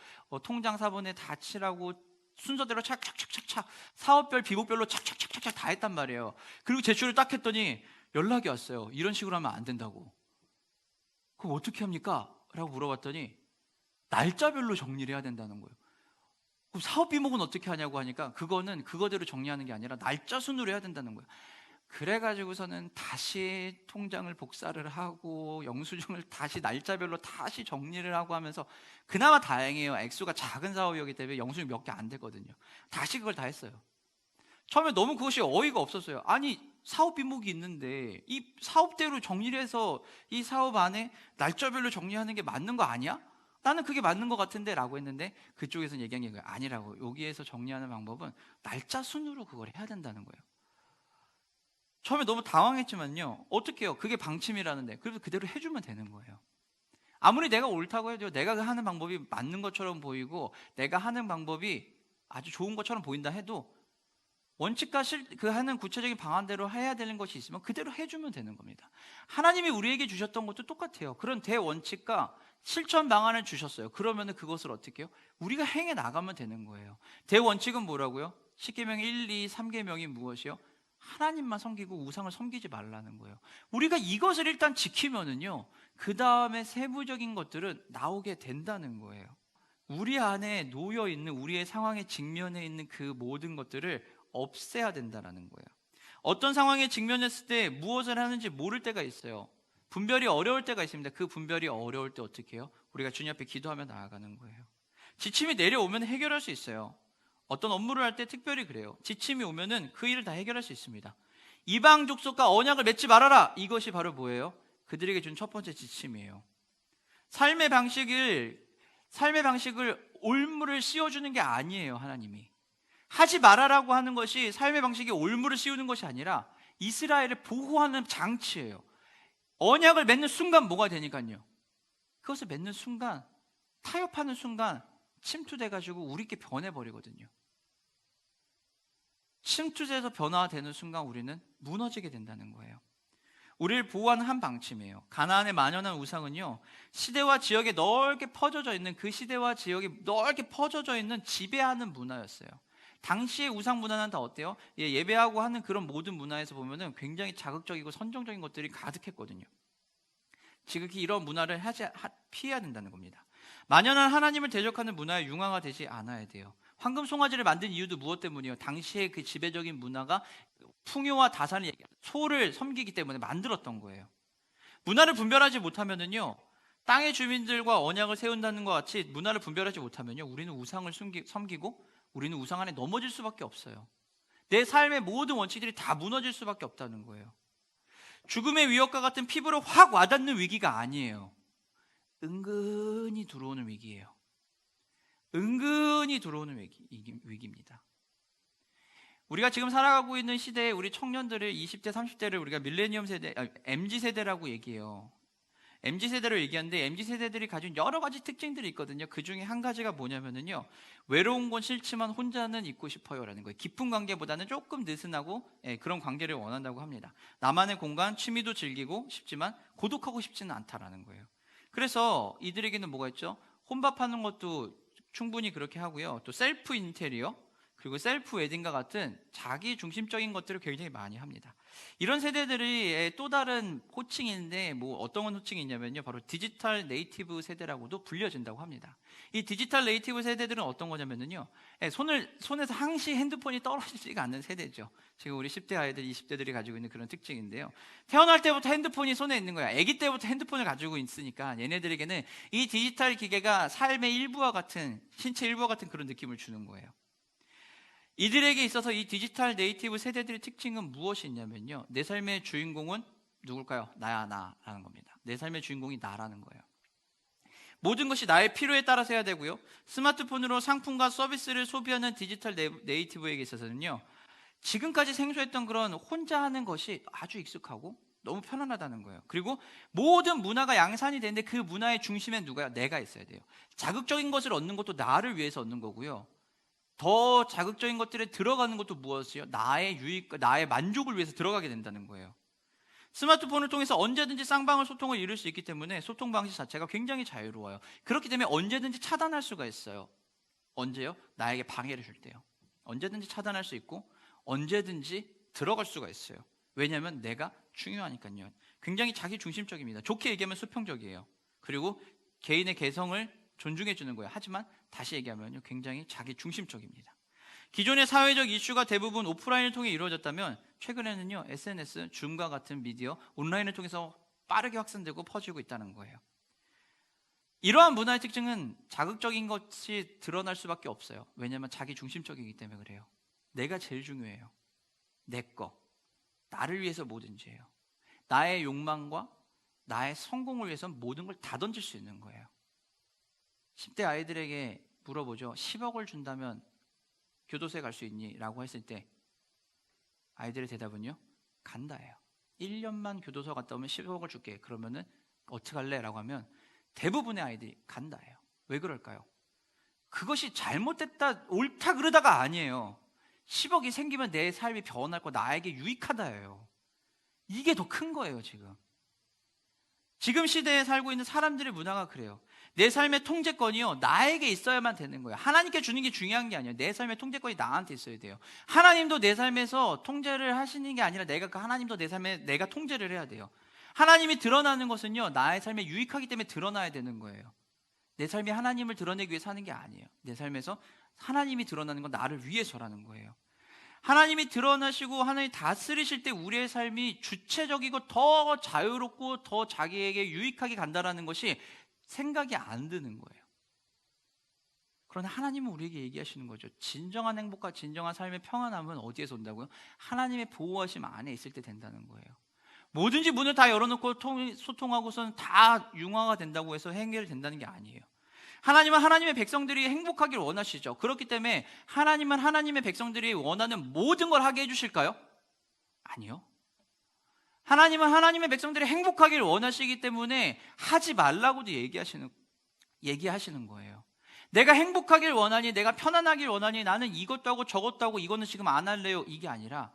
통장 사본에 다 칠하고 순서대로 착착착착착 사업별 비목별로 착착착착착 다 했단 말이에요. 그리고 제출을 딱 했더니 연락이 왔어요. 이런 식으로 하면 안 된다고. 그럼 어떻게 합니까? 라고 물어봤더니 날짜별로 정리를 해야 된다는 거예요. 그럼 사업 비목은 어떻게 하냐고 하니까 그거는 그거대로 정리하는 게 아니라 날짜 순으로 해야 된다는 거예요. 그래가지고서는 다시 통장을 복사를 하고 영수증을 다시 날짜별로 다시 정리를 하고 하면서, 그나마 다행이에요. 액수가 작은 사업이었기 때문에 영수증 몇 개 안 됐거든요. 다시 그걸 다 했어요. 처음에 너무 그것이 어이가 없었어요. 아니, 사업 비목이 있는데 이 사업대로 정리를 해서 이 사업 안에 날짜별로 정리하는 게 맞는 거 아니야? 나는 그게 맞는 것 같은데 라고 했는데, 그쪽에서는 얘기한 게 아니라고. 여기에서 정리하는 방법은 날짜 순으로 그걸 해야 된다는 거예요. 처음에 너무 당황했지만요, 어떻게 해요? 그게 방침이라는데. 그래서 그대로 해주면 되는 거예요. 아무리 내가 옳다고 해도, 내가 하는 방법이 맞는 것처럼 보이고 내가 하는 방법이 아주 좋은 것처럼 보인다 해도, 원칙과 그 하는 구체적인 방안대로 해야 되는 것이 있으면 그대로 해주면 되는 겁니다. 하나님이 우리에게 주셨던 것도 똑같아요. 그런 대원칙과 실천 방안을 주셨어요. 그러면 그것을 어떻게 해요? 우리가 행해 나가면 되는 거예요. 대원칙은 뭐라고요? 10계명 1, 2, 3계명이 무엇이요? 하나님만 섬기고 우상을 섬기지 말라는 거예요. 우리가 이것을 일단 지키면은요, 그 다음에 세부적인 것들은 나오게 된다는 거예요. 우리 안에 놓여 있는, 우리의 상황에 직면해 있는 그 모든 것들을 없애야 된다는 거예요. 어떤 상황에 직면했을 때 무엇을 하는지 모를 때가 있어요. 분별이 어려울 때가 있습니다. 그 분별이 어려울 때 어떻게 해요? 우리가 주님 앞에 기도하며 나아가는 거예요. 지침이 내려오면 해결할 수 있어요. 어떤 업무를 할 때 특별히 그래요. 지침이 오면은 그 일을 다 해결할 수 있습니다. 이방 족속과 언약을 맺지 말아라. 이것이 바로 뭐예요? 그들에게 준 첫 번째 지침이에요. 삶의 방식을 올무를 씌워주는 게 아니에요. 하나님이 하지 말아라고 하는 것이 삶의 방식에 올무를 씌우는 것이 아니라 이스라엘을 보호하는 장치예요. 언약을 맺는 순간 뭐가 되니까요, 그것을 맺는 순간, 타협하는 순간 침투돼가지고 우리께 변해버리거든요. 침투돼서 변화되는 순간 우리는 무너지게 된다는 거예요. 우리를 보호하는 한 방침이에요. 가나안의 만연한 우상은요, 시대와 지역에 넓게 퍼져져 있는, 그 시대와 지역에 넓게 퍼져져 있는 지배하는 문화였어요. 당시의 우상 문화는 다 어때요? 예배하고 하는 그런 모든 문화에서 보면은 굉장히 자극적이고 선정적인 것들이 가득했거든요. 지극히 이런 문화를 피해야 된다는 겁니다. 만연한 하나님을 대적하는 문화에 융화가 되지 않아야 돼요. 황금 송아지를 만든 이유도 무엇 때문이에요? 당시의 그 지배적인 문화가 풍요와 다산을, 소를 섬기기 때문에 만들었던 거예요. 문화를 분별하지 못하면은요, 땅의 주민들과 언약을 세운다는 것 같이 문화를 분별하지 못하면요, 우리는 우상을 섬기고 우리는 우상 안에 넘어질 수밖에 없어요. 내 삶의 모든 원칙들이 다 무너질 수밖에 없다는 거예요. 죽음의 위협과 같은 피부로 확 와닿는 위기가 아니에요. 은근히 들어오는 위기예요. 은근히 들어오는 위기입니다. 우리가 지금 살아가고 있는 시대에 우리 청년들을, 20대, 30대를 우리가 밀레니엄 세대, MZ세대라고 얘기해요. MZ세대로 얘기하는데, MZ세대들이 가진 여러 가지 특징들이 있거든요. 그 중에 한 가지가 뭐냐면요, 외로운 건 싫지만 혼자는 있고 싶어요 라는 거예요. 깊은 관계보다는 조금 느슨하고 그런 관계를 원한다고 합니다. 나만의 공간, 취미도 즐기고 싶지만 고독하고 싶지는 않다라는 거예요. 그래서 이들에게는 뭐가 있죠? 혼밥하는 것도 충분히 그렇게 하고요, 또 셀프 인테리어, 그리고 셀프 웨딩과 같은 자기 중심적인 것들을 굉장히 많이 합니다. 이런 세대들이 또 다른 호칭인데, 어떤 호칭이 있냐면요, 바로 디지털 네이티브 세대라고도 불려진다고 합니다. 이 디지털 네이티브 세대들은 어떤 거냐면요, 손에서 항시 핸드폰이 떨어지지가 않는 세대죠. 지금 우리 10대 아이들, 20대들이 가지고 있는 그런 특징인데요, 태어날 때부터 핸드폰이 손에 있는 거야. 아기 때부터 핸드폰을 가지고 있으니까 얘네들에게는 이 디지털 기계가 삶의 일부와 같은, 신체 일부와 같은 그런 느낌을 주는 거예요. 이들에게 있어서 이 디지털 네이티브 세대들의 특징은 무엇이 있냐면요, 내 삶의 주인공은 누굴까요? 나라는 겁니다. 내 삶의 주인공이 나라는 거예요. 모든 것이 나의 필요에 따라서 해야 되고요, 스마트폰으로 상품과 서비스를 소비하는 디지털 네이티브에게 있어서는요, 지금까지 생소했던 그런 혼자 하는 것이 아주 익숙하고 너무 편안하다는 거예요. 그리고 모든 문화가 양산이 되는데 그 문화의 중심에 누가요? 내가 있어야 돼요. 자극적인 것을 얻는 것도 나를 위해서 얻는 거고요, 더 자극적인 것들에 들어가는 것도 무엇이요? 나의 유익과 나의 만족을 위해서 들어가게 된다는 거예요. 스마트폰을 통해서 언제든지 쌍방울 소통을 이룰 수 있기 때문에 소통 방식 자체가 굉장히 자유로워요. 그렇기 때문에 언제든지 차단할 수가 있어요. 언제요? 나에게 방해를 줄 때요. 언제든지 차단할 수 있고 언제든지 들어갈 수가 있어요. 왜냐하면 내가 중요하니까요. 굉장히 자기 중심적입니다. 좋게 얘기하면 수평적이에요. 그리고 개인의 개성을 존중해 주는 거예요. 하지만 다시 얘기하면요, 굉장히 자기 중심적입니다. 기존의 사회적 이슈가 대부분 오프라인을 통해 이루어졌다면 최근에는요 SNS, 줌과 같은 미디어, 온라인을 통해서 빠르게 확산되고 퍼지고 있다는 거예요. 이러한 문화의 특징은 자극적인 것이 드러날 수밖에 없어요. 왜냐하면 자기 중심적이기 때문에 그래요. 내가 제일 중요해요. 내 거, 나를 위해서 뭐든지 해요. 나의 욕망과 나의 성공을 위해서 모든 걸 다 던질 수 있는 거예요. 10대 아이들에게 물어보죠. 10억을 준다면 교도소에 갈 수 있니? 라고 했을 때 아이들의 대답은요, 간다예요. 1년만 교도소 갔다 오면 10억을 줄게. 그러면은 어떡할래? 라고 하면 대부분의 아이들이 간다예요. 왜 그럴까요? 그것이 잘못됐다, 옳다 그러다가 아니에요. 10억이 생기면 내 삶이 변할 거, 나에게 유익하다예요. 이게 더 큰 거예요. 지금 시대에 살고 있는 사람들의 문화가 그래요. 내 삶의 통제권이요, 나에게 있어야만 되는 거예요. 하나님께 주는 게 중요한 게 아니에요. 내 삶의 통제권이 나한테 있어야 돼요. 하나님도 내 삶에서 통제를 하시는 게 아니라 하나님도 내 삶에 내가 통제를 해야 돼요. 하나님이 드러나는 것은요, 나의 삶에 유익하기 때문에 드러나야 되는 거예요. 내 삶이 하나님을 드러내기 위해 사는 게 아니에요. 내 삶에서 하나님이 드러나는 건 나를 위해서라는 거예요. 하나님이 드러나시고 하나님이 다스리실 때 우리의 삶이 주체적이고 더 자유롭고 더 자기에게 유익하게 간다라는 것이 생각이 안 드는 거예요. 그러나 하나님은 우리에게 얘기하시는 거죠. 진정한 행복과 진정한 삶의 평안함은 어디에서 온다고요? 하나님의 보호하심 안에 있을 때 된다는 거예요. 뭐든지 문을 다 열어놓고 소통하고서는 다 융화가 된다고 해서 해결된다는 게 아니에요. 하나님은 하나님의 백성들이 행복하기를 원하시죠. 그렇기 때문에 하나님은 하나님의 백성들이 원하는 모든 걸 하게 해주실까요? 아니요. 하나님은 하나님의 백성들이 행복하기를 원하시기 때문에 하지 말라고도 얘기하시는 거예요. 내가 행복하길 원하니, 내가 편안하길 원하니, 나는 이것도 하고 저것도 하고 이거는 지금 안 할래요, 이게 아니라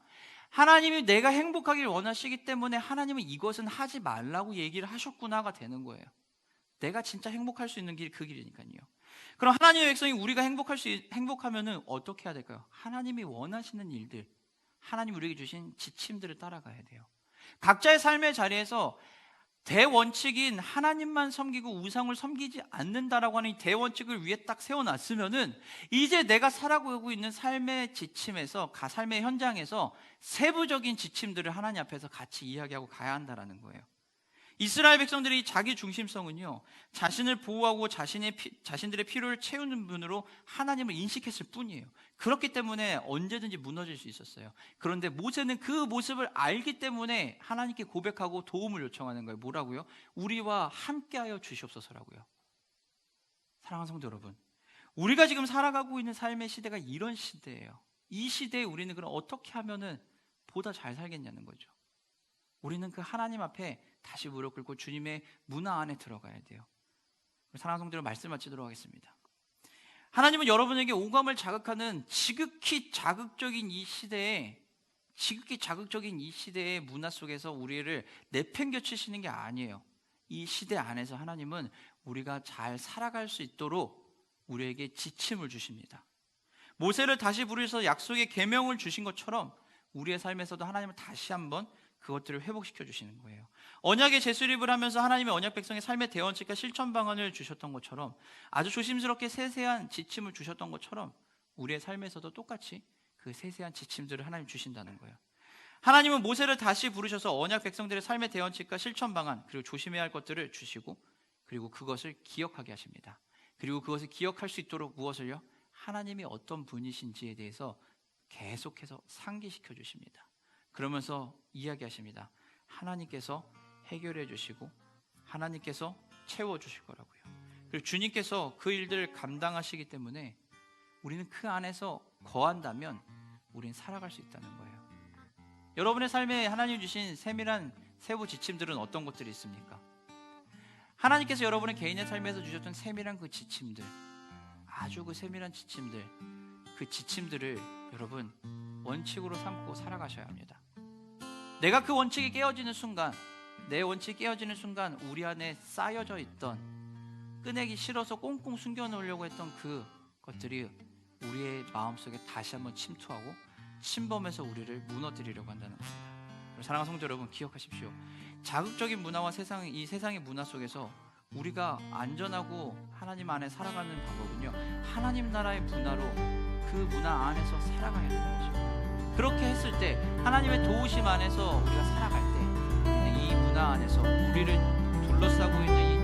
하나님이 내가 행복하길 원하시기 때문에 하나님은 이것은 하지 말라고 얘기를 하셨구나가 되는 거예요. 내가 진짜 행복할 수 있는 길, 그 길이니까요. 그럼 하나님의 백성이 우리가 행복하면은 어떻게 해야 될까요? 하나님이 원하시는 일들, 하나님 우리에게 주신 지침들을 따라가야 돼요. 각자의 삶의 자리에서 대원칙인 하나님만 섬기고 우상을 섬기지 않는다라고 하는 이 대원칙을 위에 딱 세워놨으면은 이제 내가 살아가고 있는 삶의 지침에서, 삶의 현장에서 세부적인 지침들을 하나님 앞에서 같이 이야기하고 가야 한다라는 거예요. 이스라엘 백성들이 자기 중심성은요, 자신을 보호하고 자신들의 필요를 채우는 분으로 하나님을 인식했을 뿐이에요. 그렇기 때문에 언제든지 무너질 수 있었어요. 그런데 모세는 그 모습을 알기 때문에 하나님께 고백하고 도움을 요청하는 거예요. 뭐라고요? 우리와 함께하여 주시옵소서라고요. 사랑하는 성도 여러분, 우리가 지금 살아가고 있는 삶의 시대가 이런 시대예요. 이 시대에 우리는 그럼 어떻게 하면은 보다 잘 살겠냐는 거죠. 우리는 그 하나님 앞에 다시 무릎 꿇고 주님의 문화 안에 들어가야 돼요. 사랑하는 성도들, 말씀 마치도록 하겠습니다. 하나님은 여러분에게 오감을 자극하는 지극히 자극적인 이 시대의 문화 속에서 우리를 내팽겨치시는 게 아니에요. 이 시대 안에서 하나님은 우리가 잘 살아갈 수 있도록 우리에게 지침을 주십니다. 모세를 다시 부르셔서 약속의 계명을 주신 것처럼 우리의 삶에서도 하나님은 다시 한번 그것들을 회복시켜 주시는 거예요. 언약의 재수립을 하면서 하나님의 언약 백성의 삶의 대원칙과 실천 방안을 주셨던 것처럼, 아주 조심스럽게 세세한 지침을 주셨던 것처럼 우리의 삶에서도 똑같이 그 세세한 지침들을 하나님 주신다는 거예요. 하나님은 모세를 다시 부르셔서 언약 백성들의 삶의 대원칙과 실천 방안, 그리고 조심해야 할 것들을 주시고, 그리고 그것을 기억하게 하십니다. 그리고 그것을 기억할 수 있도록 무엇을요? 하나님이 어떤 분이신지에 대해서 계속해서 상기시켜 주십니다. 그러면서 이야기하십니다. 하나님께서 해결해 주시고 하나님께서 채워 주실 거라고요. 그리고 주님께서 그 일들을 감당하시기 때문에 우리는 그 안에서 거한다면 우리는 살아갈 수 있다는 거예요. 여러분의 삶에 하나님 주신 세밀한 세부 지침들은 어떤 것들이 있습니까? 하나님께서 여러분의 개인의 삶에서 주셨던 세밀한 그 지침들, 아주 그 세밀한 지침들, 그 지침들을 여러분 원칙으로 삼고 살아가셔야 합니다. 내가 그 원칙이 깨어지는 순간, 내 원칙이 깨어지는 순간 우리 안에 쌓여져 있던, 꺼내기 싫어서 꽁꽁 숨겨놓으려고 했던 그 것들이 우리의 마음속에 다시 한번 침투하고 침범해서 우리를 무너뜨리려고 한다는 것입니다. 사랑하는 성도 여러분, 기억하십시오. 자극적인 문화와 이 세상의 문화 속에서 우리가 안전하고 하나님 안에 살아가는 방법은요, 하나님 나라의 문화로 그 문화 안에서 살아가야 되는 것입니다. 그렇게 했을 때 하나님의 도우심 안에서 우리가 살아갈 때 이 문화 안에서 우리를 둘러싸고 있는 이